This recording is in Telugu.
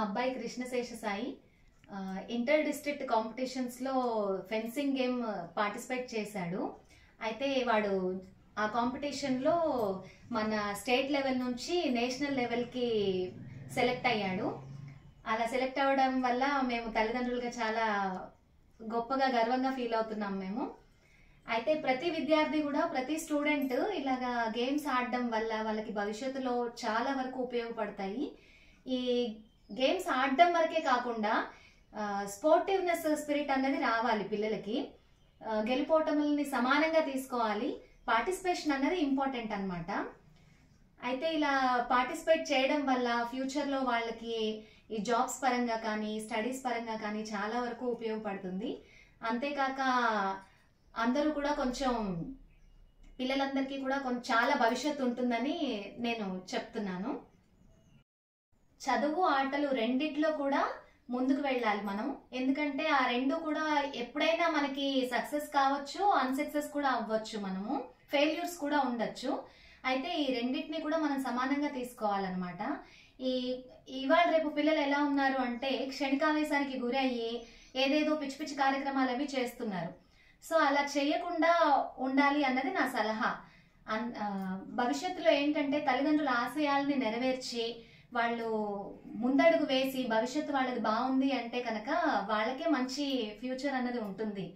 అబ్బాయి కృష్ణశేష సాయి ఇంటర్ డిస్ట్రిక్ట్ కాంపిటీషన్స్లో ఫెన్సింగ్ గేమ్ పార్టిసిపేట్ చేశాడు. అయితే వాడు ఆ కాంపిటీషన్లో మన స్టేట్ లెవెల్ నుంచి నేషనల్ లెవెల్కి సెలెక్ట్ అయ్యాడు. అలా సెలెక్ట్ అవ్వడం వల్ల మేము తల్లిదండ్రులుగా చాలా గొప్పగా గర్వంగా ఫీల్ అవుతున్నాం మేము. అయితే ప్రతి విద్యార్థి కూడా ప్రతి స్టూడెంట్ ఇలాగా గేమ్స్ ఆడడం వల్ల వాళ్ళకి భవిష్యత్తులో చాలా వరకు ఉపయోగపడతాయి. ఈ గేమ్స్ ఆడడం వరకే కాకుండా స్పోర్టివ్నెస్ స్పిరిట్ అన్నది రావాలి పిల్లలకి. గెలుపోటములని సమానంగా తీసుకోవాలి. పార్టిసిపేషన్ అన్నది ఇంపార్టెంట్ అన్నమాట. అయితే ఇలా పార్టిసిపేట్ చేయడం వల్ల ఫ్యూచర్లో వాళ్ళకి ఈ జాబ్స్ పరంగా కానీ స్టడీస్ పరంగా కానీ చాలా వరకు ఉపయోగపడుతుంది. అంతేకాక అందరూ కూడా కొంచెం పిల్లలందరికీ కూడా కొంచెం చాలా భవిష్యత్తు ఉంటుందని నేను చెప్తున్నాను. చదువు ఆటలు రెండిట్లో కూడా ముందుకు వెళ్ళాలి మనం. ఎందుకంటే ఆ రెండు కూడా ఎప్పుడైనా మనకి సక్సెస్ కావచ్చు, అన్సక్సెస్ కూడా అవ్వచ్చు, మనము ఫెయిల్యూర్స్ కూడా ఉండొచ్చు. అయితే ఈ రెండింటిని కూడా మనం సమానంగా తీసుకోవాలన్నమాట. ఇవాళ రేపు పిల్లలు ఎలా ఉన్నారు అంటే క్షణికావేశానికి గురయ్యి ఏదేదో పిచ్చి పిచ్చి కార్యక్రమాలు అవి చేస్తున్నారు. సో అలా చేయకుండా ఉండాలి అన్నది నా సలహా. భవిష్యత్తులో ఏంటంటే తల్లిదండ్రుల ఆశయాల్ని నెరవేర్చి వాళ్ళు ముందడుగు వేసి భవిష్యత్తు వాళ్ళది బాగుంది అంటే కనుక వాళ్ళకే మంచి ఫ్యూచర్ అన్నది ఉంటుంది.